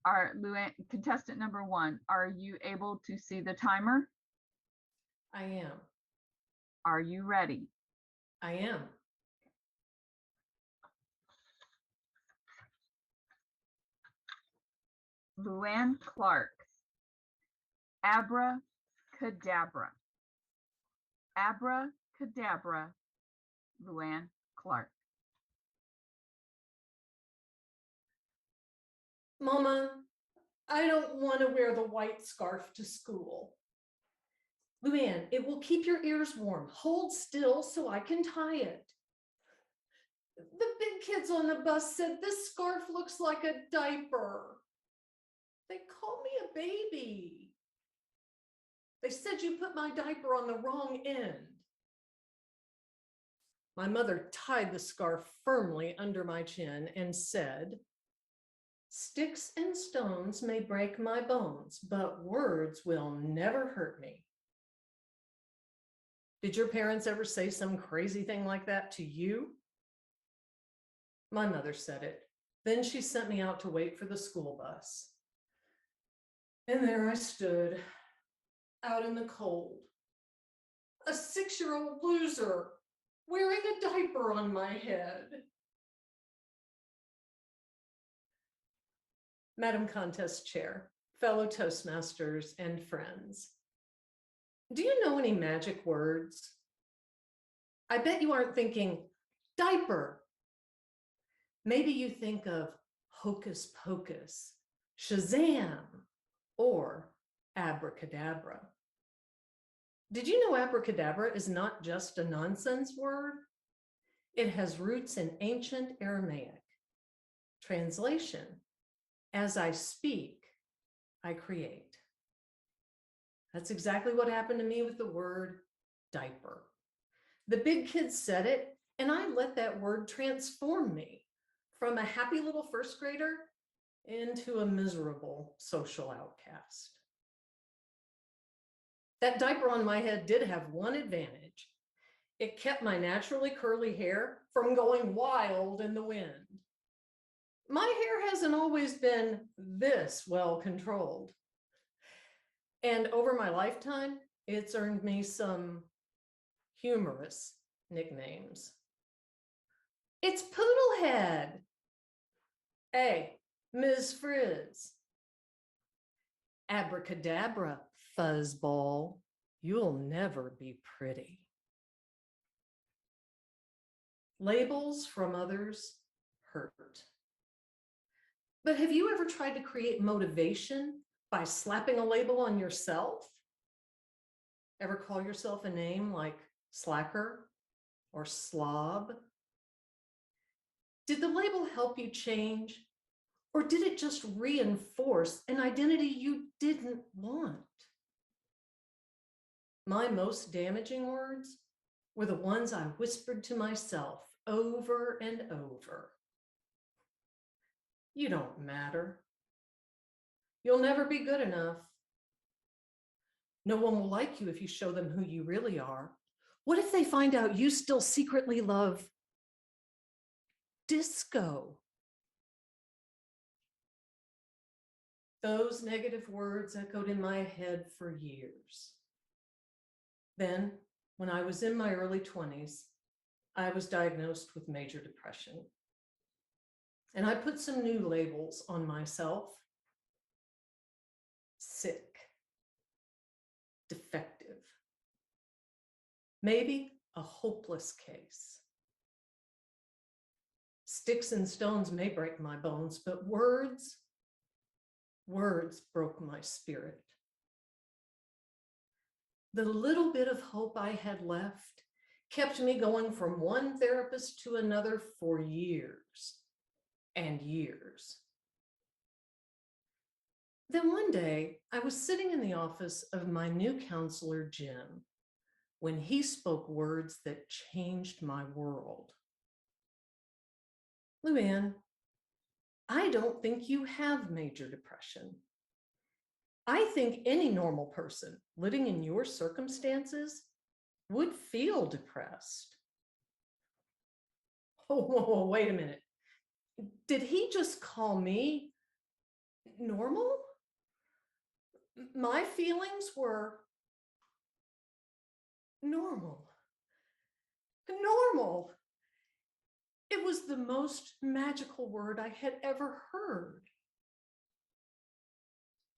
LouAnn, contestant number 1, are you able to see the timer? I am. Are you ready? I am. LouAnn Clark. Abracadabra. Abracadabra. LouAnn Clark. Mama, I don't want to wear the white scarf to school. LouAnn, it will keep your ears warm. Hold still so I can tie it. The big kids on the bus said this scarf looks like a diaper. They called me a baby. They said you put my diaper on the wrong end. My mother tied the scarf firmly under my chin and said, "Sticks and stones may break my bones, but words will never hurt me." Did your parents ever say some crazy thing like that to you? My mother said it. Then she sent me out to wait for the school bus. And there I stood, out in the cold, a 6-year-old loser, wearing a diaper on my head. Madam Contest Chair, fellow Toastmasters, and friends, do you know any magic words? I bet you aren't thinking, diaper. Maybe you think of hocus pocus, Shazam, or abracadabra. Did you know abracadabra is not just a nonsense word? It has roots in ancient Aramaic. Translation, as I speak, I create. That's exactly what happened to me with the word diaper. The big kids said it, and I let that word transform me from a happy little first grader into a miserable social outcast. That diaper on my head did have one advantage. It kept my naturally curly hair from going wild in the wind. My hair hasn't always been this well controlled. And over my lifetime, it's earned me some humorous nicknames. It's Poodlehead. Hey, Ms. Frizz. Abracadabra, fuzzball. You'll never be pretty. Labels from others hurt. But have you ever tried to create motivation by slapping a label on yourself? Ever call yourself a name like slacker or slob? Did the label help you change, or did it just reinforce an identity you didn't want? My most damaging words were the ones I whispered to myself over and over. You don't matter. You'll never be good enough. No one will like you if you show them who you really are. What if they find out you still secretly love disco? Those negative words echoed in my head for years. Then, when I was in my early 20s, I was diagnosed with major depression. And I put some new labels on myself. Sick, defective, maybe a hopeless case. Sticks and stones may break my bones, but words broke my spirit. The little bit of hope I had left kept me going from one therapist to another for years and years. Then one day, I was sitting in the office of my new counselor, Jim, when he spoke words that changed my world. LouAnn, I don't think you have major depression. I think any normal person living in your circumstances would feel depressed. Oh, whoa, wait a minute. Did he just call me Normal? My feelings were normal. Normal. It was the most magical word I had ever heard.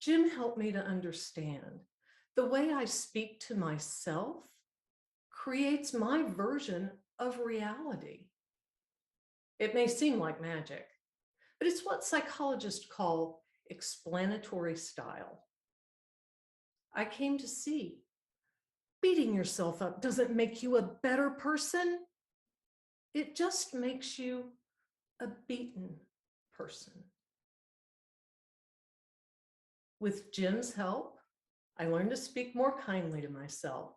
Jim helped me to understand the way I speak to myself creates my version of reality. It may seem like magic, but it's what psychologists call explanatory style. I came to see beating yourself up doesn't make you a better person. It just makes you a beaten person. With Jim's help, I learned to speak more kindly to myself.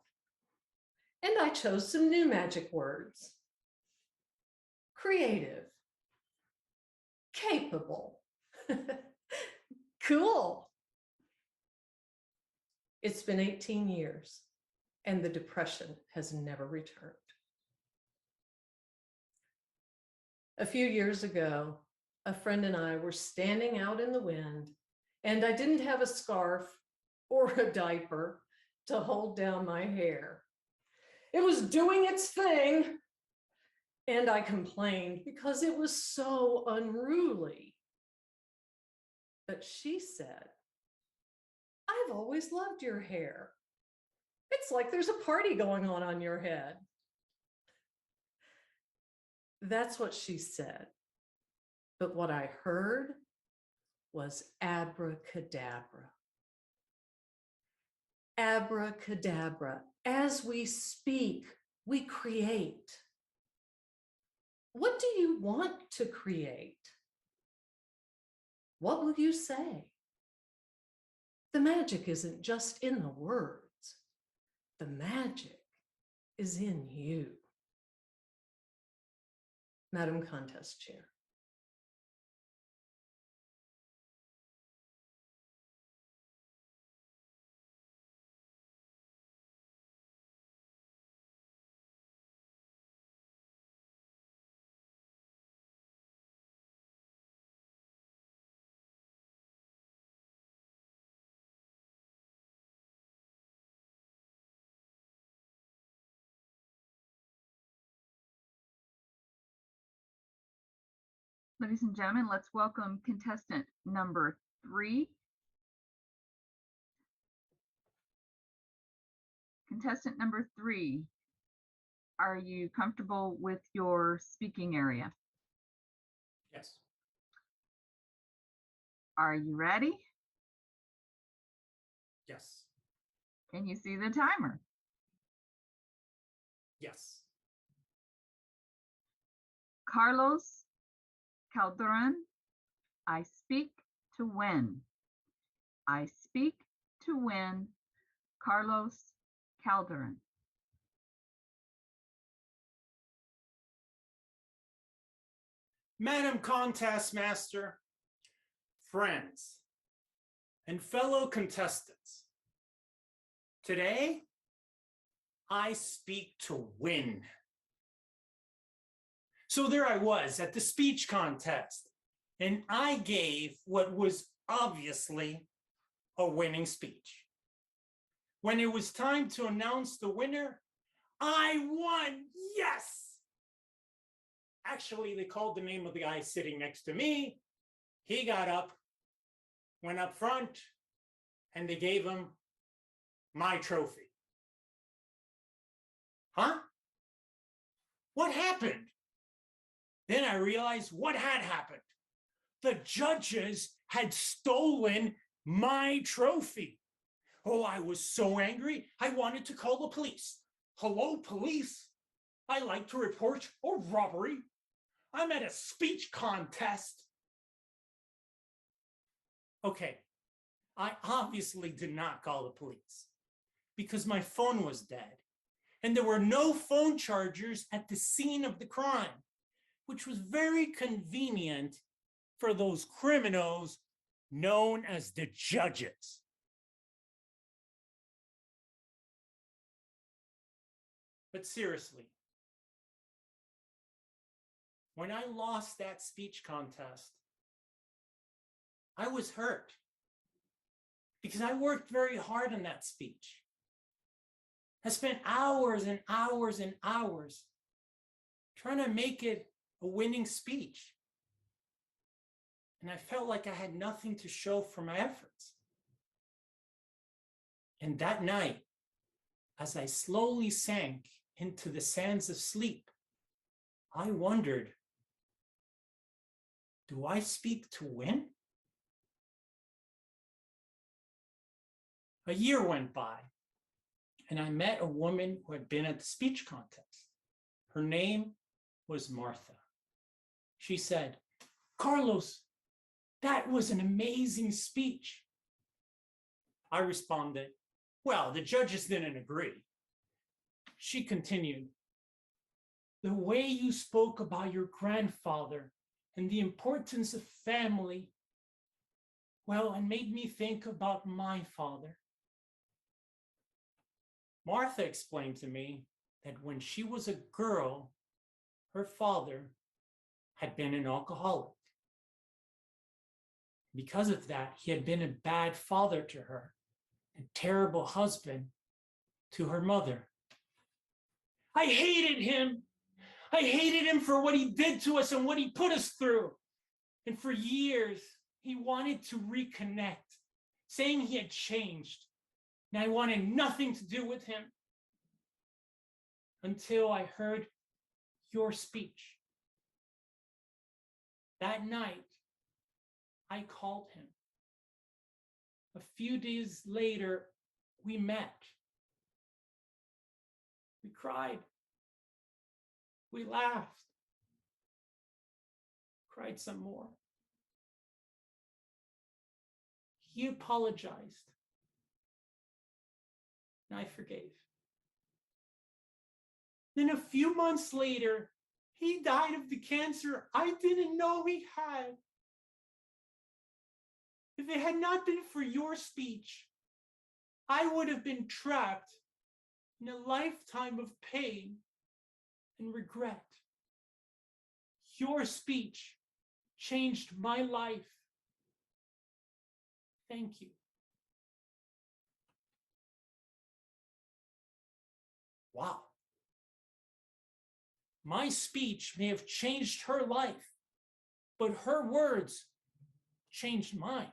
And I chose some new magic words. Creative, capable, cool. It's been 18 years and the depression has never returned. A few years ago, a friend and I were standing out in the wind, and I didn't have a scarf or a diaper to hold down my hair. It was doing its thing, and I complained because it was so unruly. But she said, "I've always loved your hair. It's like there's a party going on your head." That's what she said. But what I heard was abracadabra. Abracadabra. As we speak, we create. What do you want to create? What will you say? The magic isn't just in the words. The magic is in you. Madam Contest Chair. Ladies and gentlemen, let's welcome contestant number 3. Contestant number 3, are you comfortable with your speaking area? Yes. Are you ready? Yes. Can you see the timer? Yes. Carlos Calderin, I speak to win. I speak to win. Carlos Calderin. Madam Contest Master, friends, and fellow contestants, today I speak to win. So there I was at the speech contest, and I gave what was obviously a winning speech. When it was time to announce the winner, I won, yes! Actually, they called the name of the guy sitting next to me. He got up, went up front, and they gave him my trophy. Huh? What happened? Then I realized what had happened. The judges had stolen my trophy. Oh, I was so angry, I wanted to call the police. Hello, police. I like to report a robbery. I'm at a speech contest. Okay, I obviously did not call the police because my phone was dead and there were no phone chargers at the scene of the crime, which was very convenient for those criminals known as the judges. But seriously, when I lost that speech contest, I was hurt because I worked very hard on that speech. I spent hours and hours and hours trying to make it a winning speech. And I felt like I had nothing to show for my efforts. And that night, as I slowly sank into the sands of sleep, I wondered, do I speak to win? A year went by, and I met a woman who had been at the speech contest. Her name was Martha. She said, "Carlos, that was an amazing speech." I responded, "Well, the judges didn't agree." She continued, "The way you spoke about your grandfather and the importance of family, well, it made me think about my father." Martha explained to me that when she was a girl, her father had been an alcoholic. Because of that, he had been a bad father to her, a terrible husband to her mother. "I hated him. I hated him for what he did to us and what he put us through. And for years, he wanted to reconnect, saying he had changed. And I wanted nothing to do with him until I heard your speech. That night, I called him. A few days later, we met. We cried. We laughed. Cried some more. He apologized. And I forgave. Then a few months later, he died of the cancer I didn't know he had. If it had not been for your speech, I would have been trapped in a lifetime of pain and regret. Your speech changed my life. Thank you." Wow. My speech may have changed her life, but her words changed mine.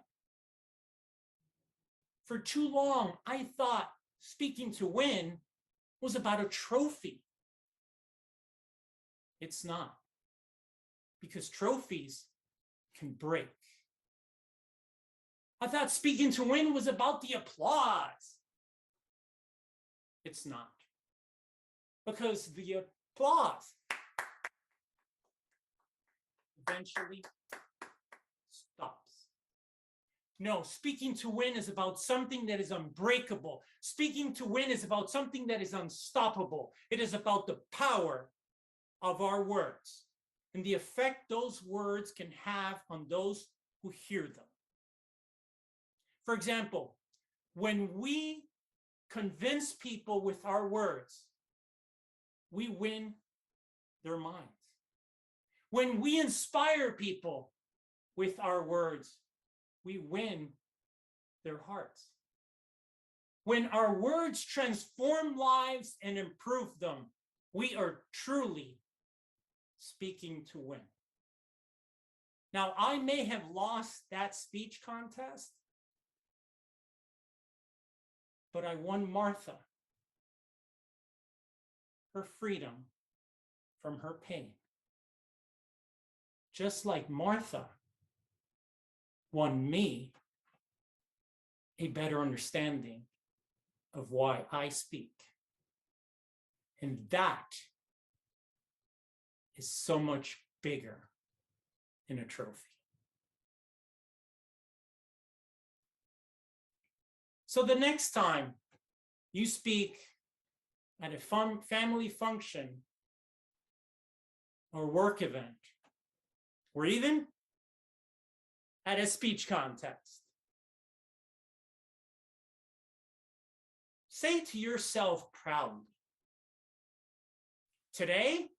For too long, I thought speaking to win was about a trophy. It's not, because trophies can break. I thought speaking to win was about the applause. It's not, because the applause eventually stops. No, speaking to win is about something that is unbreakable. Speaking to win is about something that is unstoppable. It is about the power of our words and the effect those words can have on those who hear them. For example, when we convince people with our words, we win their minds. When we inspire people with our words, we win their hearts. When our words transform lives and improve them, we are truly speaking to win. Now, I may have lost that speech contest, but I won Martha her freedom from her pain. Just like Martha won me a better understanding of why I speak. And that is so much bigger than a trophy. So the next time you speak at a family function or work event, or even at a speech contest, say to yourself proudly, "Today,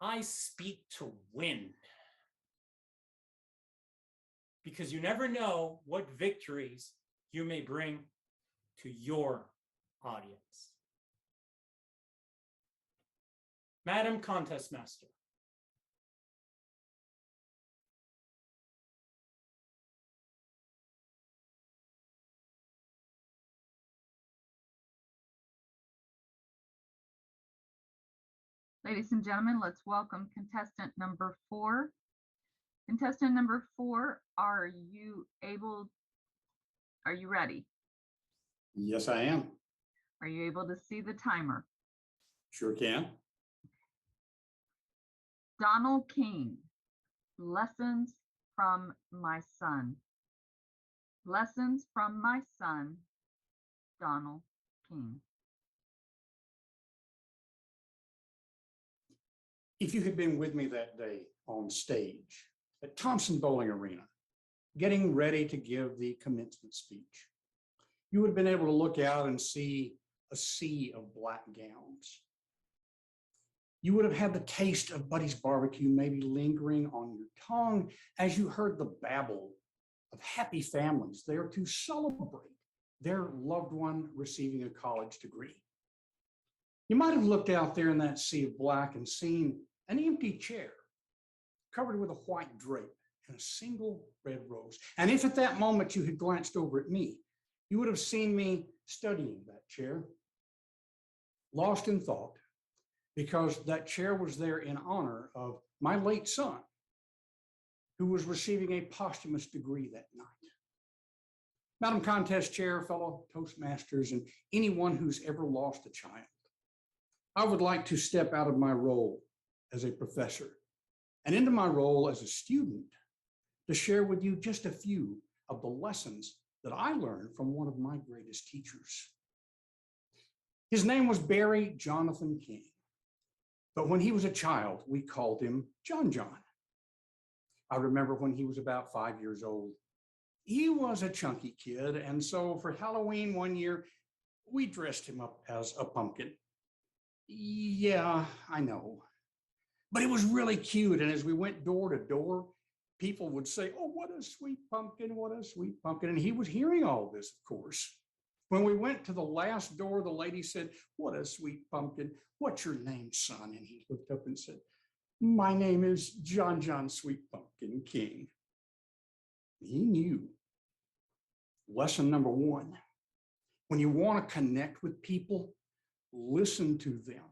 I speak to win." because you never know what victories you may bring to your audience. Madam Contest Master. Ladies and gentlemen, let's welcome contestant number 4. Contestant number 4, are you ready? Yes, I am. Are you able to see the timer? Sure can. Donn King, lessons from my son. Lessons from my son, Donn King. If you had been with me that day on stage at Thompson Bowling Arena, getting ready to give the commencement speech, you would have been able to look out and see a sea of black gowns. You would have had the taste of Buddy's barbecue maybe lingering on your tongue as you heard the babble of happy families there to celebrate their loved one receiving a college degree. You might have looked out there in that sea of black and seen an empty chair covered with a white drape and a single red rose. And if at that moment you had glanced over at me, you would have seen me studying that chair, lost in thought, because that chair was there in honor of my late son, who was receiving a posthumous degree that night. Madam Contest Chair, fellow Toastmasters, and anyone who's ever lost a child, I would like to step out of my role as a professor and into my role as a student to share with you just a few of the lessons that I learned from one of my greatest teachers. His name was Barry Jonathan King, but when he was a child, we called him John John. I remember when he was about 5 years old. He was a chunky kid, and so for Halloween one year, we dressed him up as a pumpkin. Yeah, I know. But it was really cute, and as we went door to door, people would say, "Oh, what a sweet pumpkin, what a sweet pumpkin." And he was hearing all this, of course. When we went to the last door, the lady said, "What a sweet pumpkin. What's your name, son?" And he looked up and said, "My name is John John Sweet Pumpkin King." He knew. Lesson number 1, when you want to connect with people, listen to them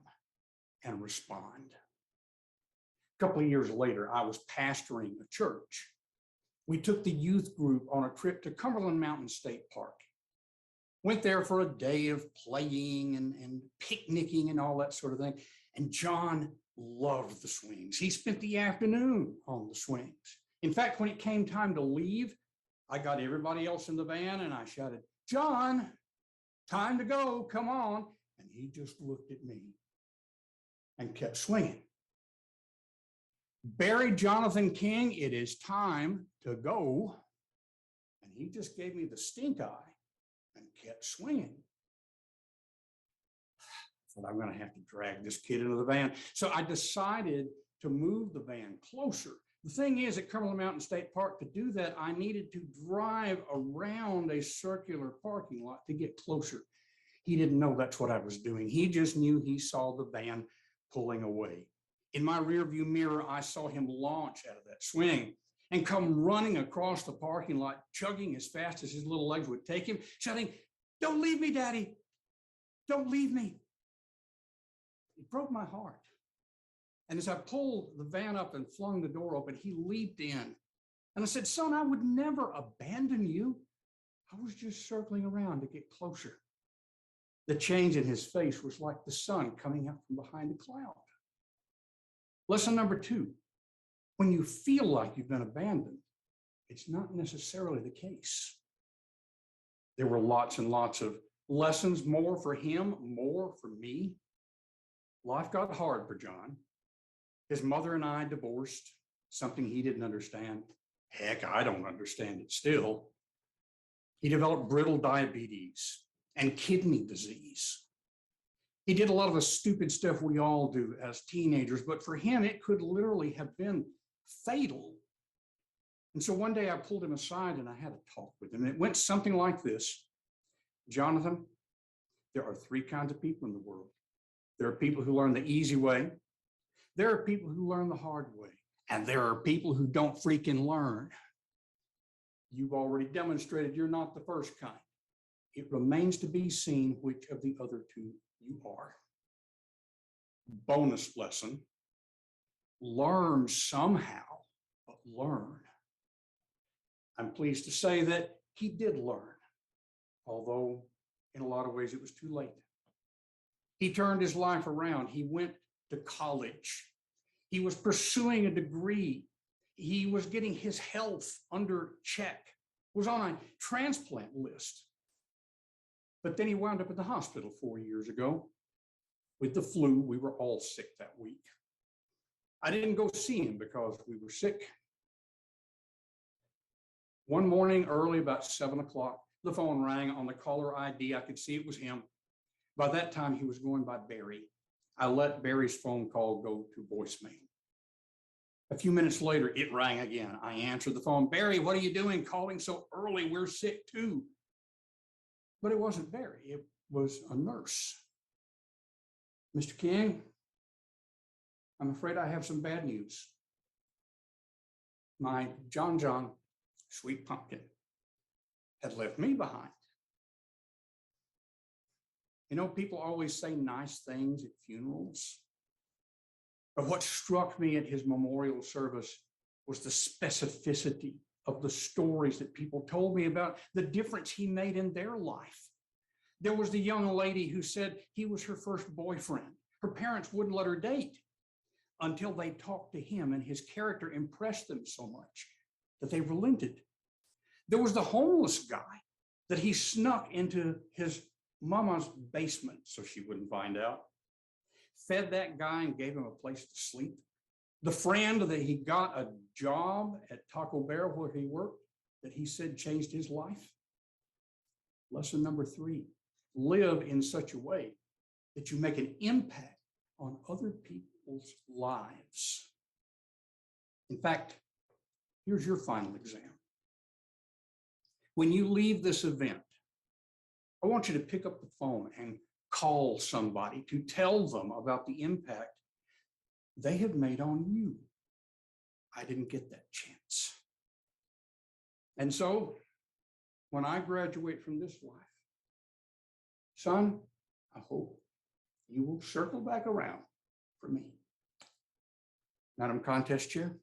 and respond. A couple of years later, I was pastoring a church. We took the youth group on a trip to Cumberland Mountain State Park. Went there for a day of playing and picnicking and all that sort of thing. And John loved the swings. He spent the afternoon on the swings. In fact, when it came time to leave, I got everybody else in the van and I shouted, "John, time to go, come on." And he just looked at me and kept swinging. Barry Jonathan King, it is time to go. And he just gave me the stink eye and kept swinging. I thought, I'm going to have to drag this kid into the van. So I decided to move the van closer. The thing is, at Cumberland Mountain State Park, to do that, I needed to drive around a circular parking lot to get closer. He didn't know that's what I was doing. He just knew he saw the van pulling away. In my rearview mirror, I saw him launch out of that swing and come running across the parking lot, chugging as fast as his little legs would take him, shouting, "Don't leave me, Daddy. Don't leave me." It broke my heart. And as I pulled the van up and flung the door open, he leaped in. And I said, "Son, I would never abandon you. I was just circling around to get closer." The change in his face was like the sun coming out from behind a cloud. Lesson number 2, when you feel like you've been abandoned, it's not necessarily the case. There were lots and lots of lessons, more for him, more for me. Life got hard for John. His mother and I divorced, something he didn't understand. Heck, I don't understand it still. He developed brittle diabetes and kidney disease. He did a lot of the stupid stuff we all do as teenagers, but for him, it could literally have been fatal. And so one day I pulled him aside and I had a talk with him. And it went something like this: Jonathan, there are three kinds of people in the world. There are people who learn the easy way. There are people who learn the hard way. And there are people who don't freaking learn. You've already demonstrated you're not the first kind. It remains to be seen which of the other two you are. Bonus lesson: learn somehow, but learn. I'm pleased to say that he did learn, although in a lot of ways it was too late. He turned his life around. He went to college. He was pursuing a degree. He was getting his health under check, was on a transplant list. But then he wound up at the hospital 4 years ago with the flu. We were all sick that week. I didn't go see him because we were sick. One morning early, about 7 o'clock, the phone rang. On the caller ID, I could see it was him. By that time, he was going by Barry. I let Barry's phone call go to voicemail. A few minutes later, it rang again. I answered the phone. Barry, what are you doing calling so early? We're sick too. But it wasn't Barry. It was a nurse. Mr. King, I'm afraid I have some bad news. My John, sweet pumpkin, had left me behind. You know, people always say nice things at funerals. But what struck me at his memorial service was the specificity of the stories that people told me about the difference he made in their life. There was the young lady who said he was her first boyfriend. Her parents wouldn't let her date until they talked to him, and his character impressed them so much that they relented. There was the homeless guy that he snuck into his mama's basement so she wouldn't find out. Fed that guy and gave him a place to sleep. The friend that he got a job at Taco Bell where he worked that he said changed his life. Lesson number 3, live in such a way that you make an impact on other people's lives. In fact, here's your final exam. When you leave this event, I want you to pick up the phone and call somebody to tell them about the impact they have made on you. I didn't get that chance. And so when I graduate from this life, son, I hope you will circle back around for me. Madam Contest Chair.